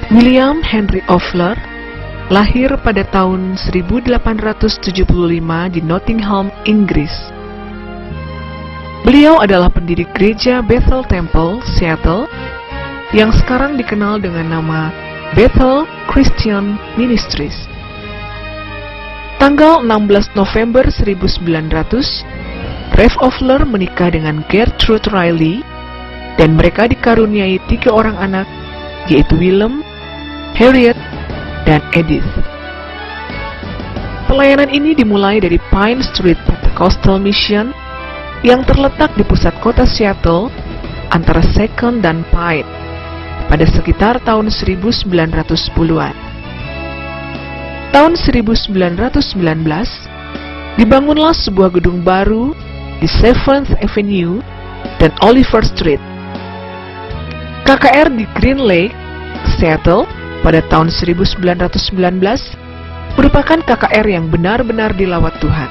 William Henry Ofler lahir pada tahun 1875 di Nottingham, Inggris. Beliau adalah pendiri gereja Bethel Temple, Seattle, yang sekarang dikenal dengan nama Bethel Christian Ministries. Tanggal 16 November 1900, Rev Ofler menikah dengan Gertrude Riley, dan mereka dikaruniai 3 orang anak, yaitu Willem, Harriet, dan Edith. Pelayanan ini dimulai dari Pine Street Pentecostal Mission yang terletak di pusat kota Seattle antara Second dan Pine pada sekitar tahun 1910-an. Tahun 1919, dibangunlah sebuah gedung baru di 7th Avenue dan Oliver Street. KKR di Green Lake, Seattle, pada tahun 1919 merupakan KKR yang benar-benar dilawat Tuhan.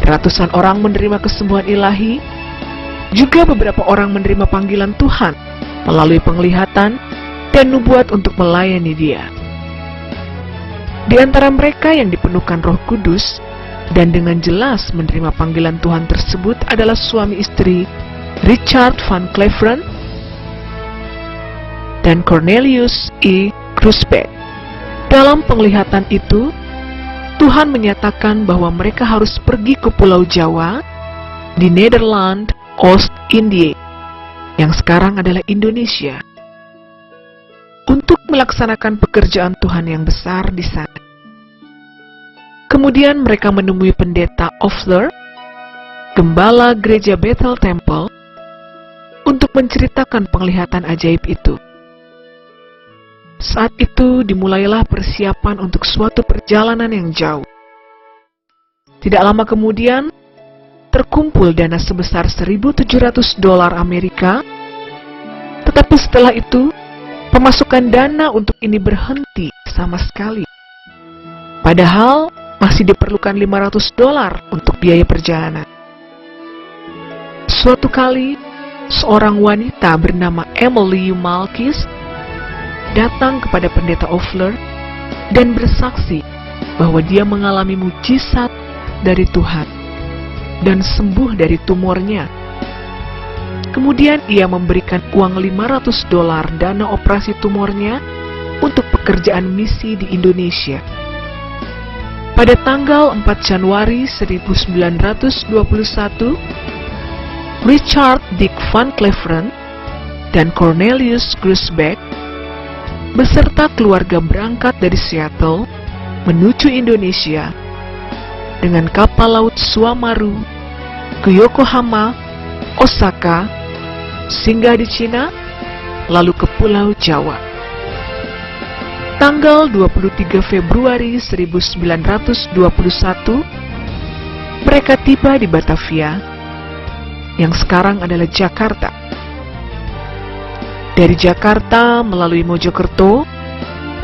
Ratusan orang menerima kesembuhan ilahi, juga beberapa orang menerima panggilan Tuhan melalui penglihatan dan nubuat untuk melayani Dia. Di antara mereka yang dipenuhkan Roh Kudus dan dengan jelas menerima panggilan Tuhan tersebut adalah suami istri Richard Van Cleveren dan Cornelius E. Grusbeck. Dalam penglihatan itu, Tuhan menyatakan bahwa mereka harus pergi ke Pulau Jawa di Nederland, Oost-Indië, yang sekarang adalah Indonesia, untuk melaksanakan pekerjaan Tuhan yang besar di sana. Kemudian mereka menemui pendeta Ofler, gembala gereja Bethel Temple, untuk menceritakan penglihatan ajaib itu. Saat itu dimulailah persiapan untuk suatu perjalanan yang jauh. Tidak lama kemudian, terkumpul dana sebesar $1.700 Amerika, tetapi setelah itu, pemasukan dana untuk ini berhenti sama sekali. Padahal, masih diperlukan $500 untuk biaya perjalanan. Suatu kali, seorang wanita bernama Emily Malkis datang kepada pendeta Ofler dan bersaksi bahwa dia mengalami mujizat dari Tuhan dan sembuh dari tumornya. Kemudian ia memberikan uang $500 dana operasi tumornya untuk pekerjaan misi di Indonesia. Pada tanggal 4 Januari 1921, Richard Dick Van Cleveren dan Cornelius Grusbeck beserta keluarga berangkat dari Seattle menuju Indonesia dengan kapal laut Suamaru ke Yokohama, Osaka, singgah di Cina, lalu ke Pulau Jawa. Tanggal 23 Februari 1921, mereka tiba di Batavia, yang sekarang adalah Jakarta. Dari Jakarta melalui Mojokerto,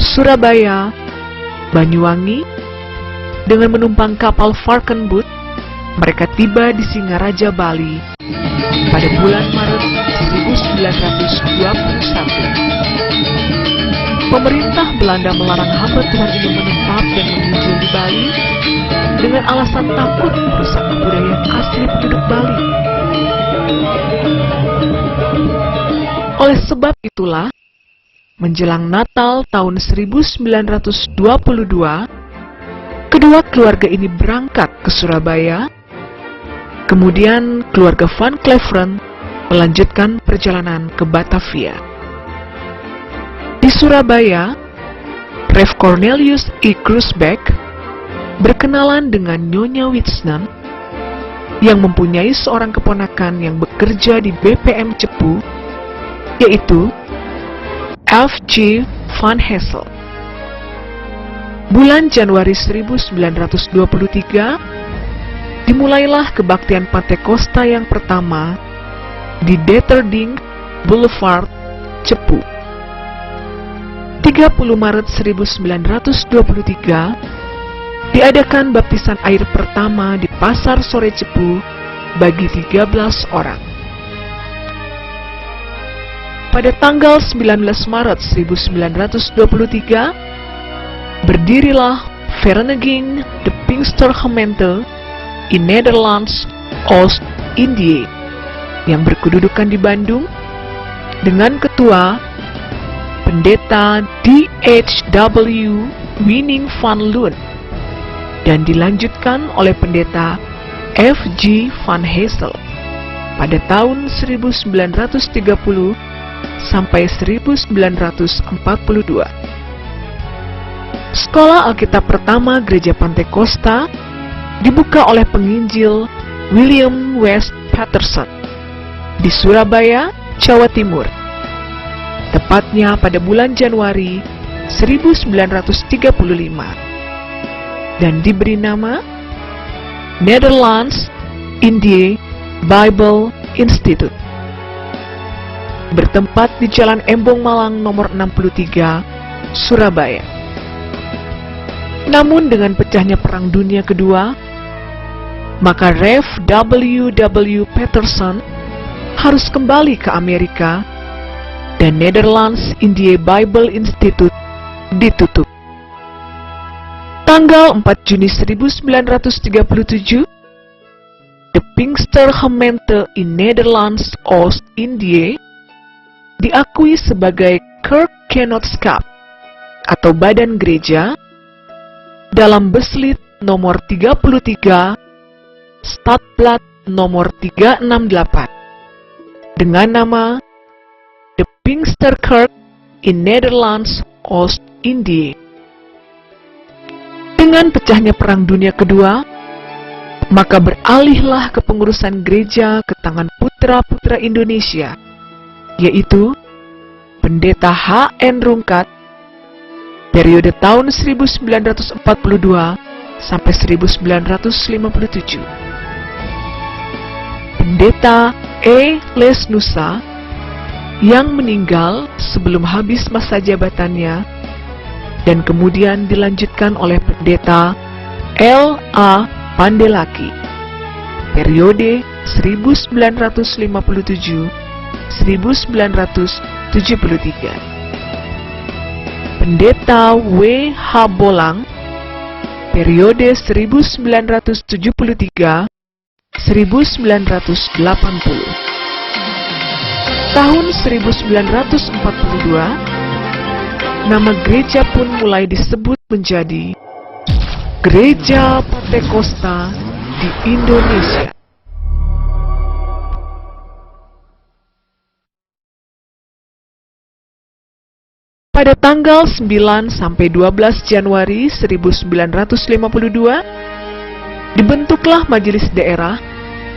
Surabaya, Banyuwangi, dengan menumpang kapal Varkenboot, mereka tiba di Singaraja, Bali pada bulan Maret 1921. Pemerintah Belanda melarang hamba Tuhan ini menetap dan menginjil di Bali dengan alasan takut merusak kebudayaan asli penduduk Bali. Oleh sebab itulah, menjelang Natal tahun 1922, kedua keluarga ini berangkat ke Surabaya. Kemudian keluarga Van Cleveren melanjutkan perjalanan ke Batavia. Di Surabaya, Rev Cornelius E. Grusbeck berkenalan dengan Nyonya Wisnan yang mempunyai seorang keponakan yang bekerja di BPM Cepu, yaitu F.G. Van Hessel. Bulan Januari 1923, dimulailah kebaktian Pantekosta yang pertama di Deterding Boulevard, Cepu. 30 Maret 1923, diadakan baptisan air pertama di Pasar Sore Cepu bagi 13 orang. pada tanggal 19 Maret 1923, berdirilah Vereniging de Pinkstergemeente in Nederlands Oost-Indië yang berkedudukan di Bandung dengan ketua Pendeta D.H.W. Winning van Loon dan dilanjutkan oleh Pendeta F.G. van Hessel pada tahun 1930 sampai 1942. Sekolah Alkitab pertama Gereja Pantekosta dibuka oleh penginjil William West Patterson di Surabaya, Jawa Timur, tepatnya pada bulan Januari 1935, dan diberi nama Nederlands Indië Bible Institute, bertempat di Jalan Embong Malang nomor 63, Surabaya. Namun dengan pecahnya Perang Dunia Kedua, maka Rev. W. Patterson harus kembali ke Amerika dan Nederlands Indië Bible Institute ditutup. Tanggal 4 Juni 1937, de Pinkstergemeente in Nederlands Oost-Indië diakui sebagai Kerkgenootschap atau badan gereja dalam Beslit nomor 33 Stadblad nomor 368 dengan nama The Pinksterkerk in Nederlands Oost-Indië. Dengan pecahnya Perang Dunia Kedua, maka beralihlah kepengurusan gereja ke tangan putra-putra Indonesia, yaitu Pendeta H.N. Rungkat, periode tahun 1942 sampai 1957. Pendeta E. Lesnusa yang meninggal sebelum habis masa jabatannya dan kemudian dilanjutkan oleh Pendeta L.A. Pandelaki, periode 1977-1973. Pendeta W.H. Bolang, periode 1973-1980. Tahun 1942, nama gereja pun mulai disebut menjadi Gereja Pantekosta di Indonesia. Pada tanggal 9 sampai 12 Januari 1952, dibentuklah majelis daerah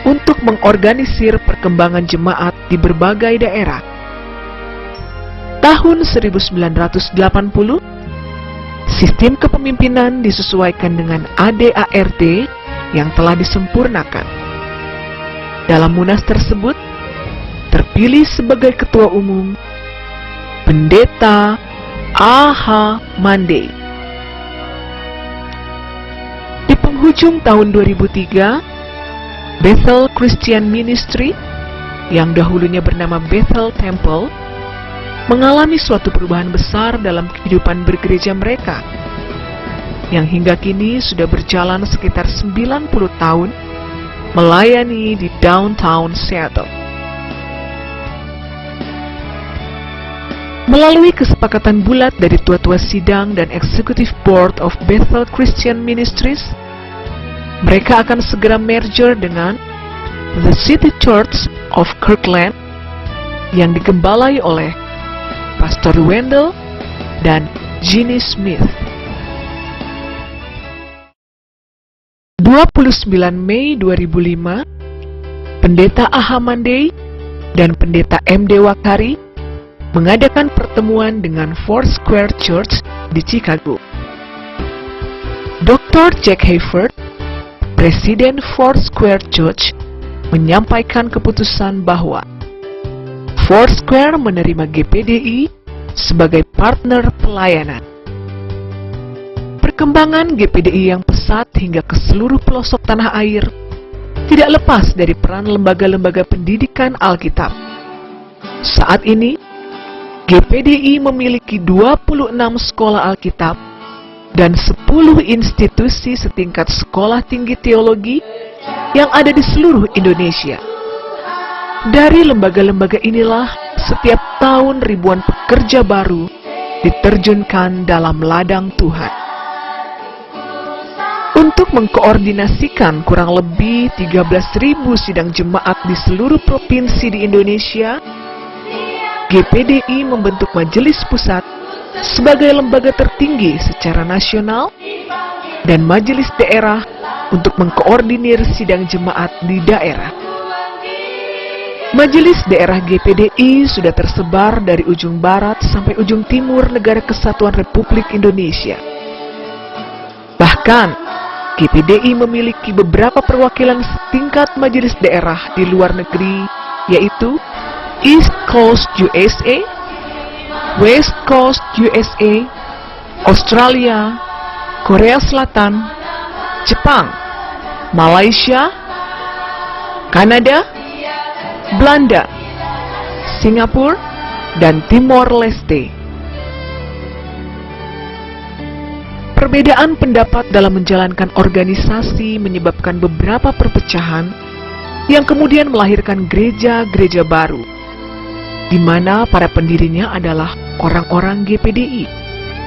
untuk mengorganisir perkembangan jemaat di berbagai daerah. Tahun 1980, sistem kepemimpinan disesuaikan dengan ADART yang telah disempurnakan. Dalam munas tersebut, terpilih sebagai ketua umum Pendeta A.H. Mandey. Di penghujung tahun 2003, Bethel Christian Ministry, yang dahulunya bernama Bethel Temple, mengalami suatu perubahan besar dalam kehidupan bergereja mereka, yang hingga kini sudah berjalan sekitar 90 tahun, melayani di downtown Seattle. Melalui kesepakatan bulat dari tua-tua sidang dan Executive Board of Bethel Christian Ministries, mereka akan segera merger dengan The City Church of Kirkland yang digembalai oleh Pastor Wendell dan Ginny Smith. 29 Mei 2005, Pendeta A.H. Mandey dan Pendeta M.D. Wakari mengadakan pertemuan dengan Foursquare Church di Chicago. Dr. Jack Hayford, Presiden Foursquare Church, menyampaikan keputusan bahwa Foursquare menerima GPDI sebagai partner pelayanan. Perkembangan GPDI yang pesat hingga ke seluruh pelosok tanah air tidak lepas dari peran lembaga-lembaga pendidikan Alkitab. Saat ini, GPDI memiliki 26 sekolah Alkitab dan 10 institusi setingkat sekolah tinggi teologi yang ada di seluruh Indonesia. Dari lembaga-lembaga inilah, setiap tahun ribuan pekerja baru diterjunkan dalam ladang Tuhan. Untuk mengkoordinasikan kurang lebih 13.000 sidang jemaat di seluruh provinsi di Indonesia, GPDI membentuk Majelis Pusat sebagai lembaga tertinggi secara nasional dan Majelis Daerah untuk mengkoordinir sidang jemaat di daerah. Majelis Daerah GPDI sudah tersebar dari ujung barat sampai ujung timur negara Kesatuan Republik Indonesia. Bahkan, GPDI memiliki beberapa perwakilan setingkat majelis daerah di luar negeri, yaitu East Coast USA, West Coast USA, Australia, Korea Selatan, Jepang, Malaysia, Kanada, Belanda, Singapura, dan Timor Leste. Perbedaan pendapat dalam menjalankan organisasi menyebabkan beberapa perpecahan yang kemudian melahirkan gereja-gereja baru, di mana para pendirinya adalah orang-orang GPDI.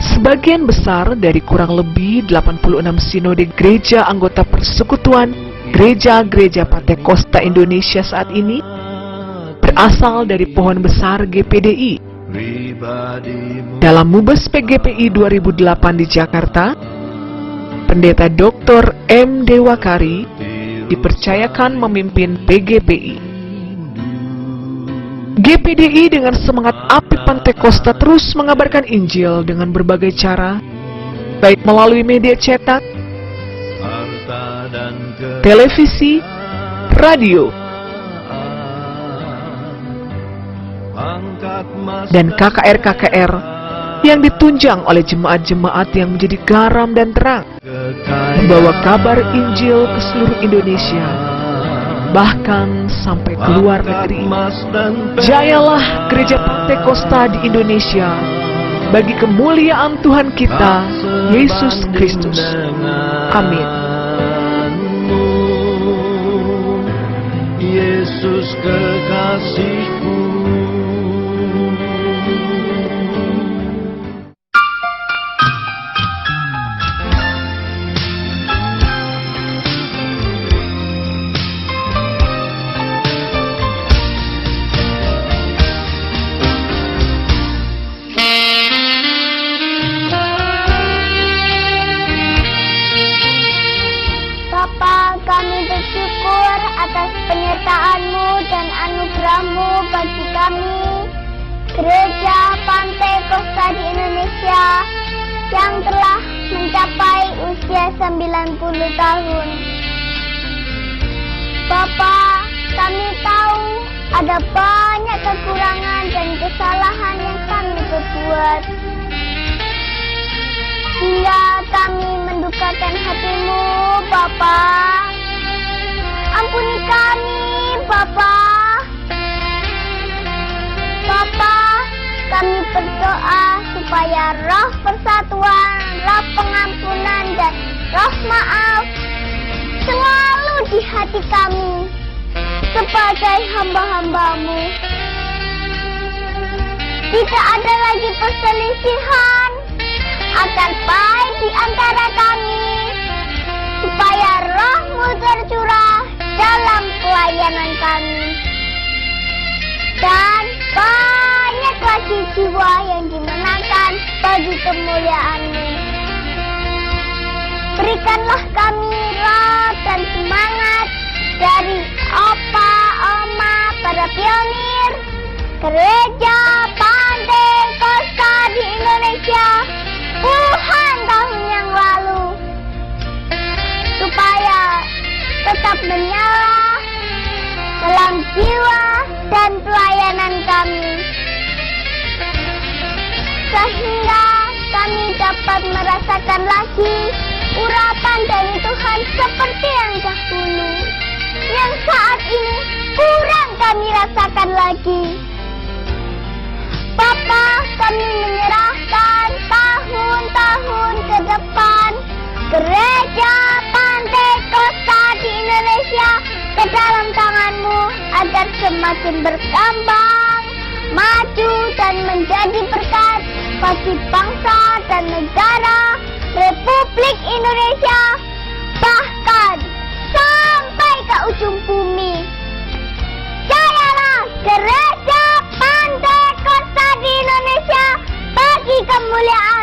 Sebagian besar dari kurang lebih 86 sinode gereja anggota persekutuan gereja-gereja Pantekosta Indonesia saat ini berasal dari pohon besar GPDI. Dalam Mubes PGPI 2008 di Jakarta, Pendeta Dr. M. Dewakari dipercayakan memimpin PGPI. GPDI dengan semangat api Pantekosta terus mengabarkan Injil dengan berbagai cara, baik melalui media cetak, televisi, radio, dan KKR-KKR yang ditunjang oleh jemaat-jemaat yang menjadi garam dan terang, membawa kabar Injil ke seluruh Indonesia, bahkan sampai ke luar negeri. Jayalah gereja Pantekosta di Indonesia bagi kemuliaan Tuhan kita, Yesus Kristus. Amin. Yesus kekasihku. Atas penyertaan-Mu dan anugerah-Mu bagi kami, Gereja Pantekosta di Indonesia yang telah mencapai usia 90 tahun. Bapa, kami tahu ada banyak kekurangan dan kesalahan yang kami berbuat, hingga kami mendukakan hati-Mu, Bapa. Ampuni kami, Bapa. Bapa, kami berdoa supaya roh persatuan, roh pengampunan, dan roh maaf selalu di hati kami sebagai hamba-hamba-Mu. Tidak ada lagi perselisihan, akan baik di antara kami, supaya roh-Mu tercurah dalam pelayanan kami, dan banyak lagi jiwa yang dimenangkan bagi kemuliaan-Mu. Berikanlah kami roh dan semangat dari opa, oma, para pionir Gereja Pantekosta di Indonesia puluhan tahun yang lalu, supaya tetap menyala dalam jiwa dan pelayanan kami, sehingga kami dapat merasakan lagi urapan dari Tuhan seperti yang dahulu, yang saat ini kurang kami rasakan lagi. Bapa, kami menyerahkan tahun-tahun ke depan Gereja Pantai Kosta di Indonesia ke dalam tangan-Mu agar semakin berkembang, maju dan menjadi berkat bagi bangsa dan negara Republik Indonesia, bahkan sampai ke ujung bumi. Jayalah Gereja Pantai Kosta di Indonesia bagi kemuliaan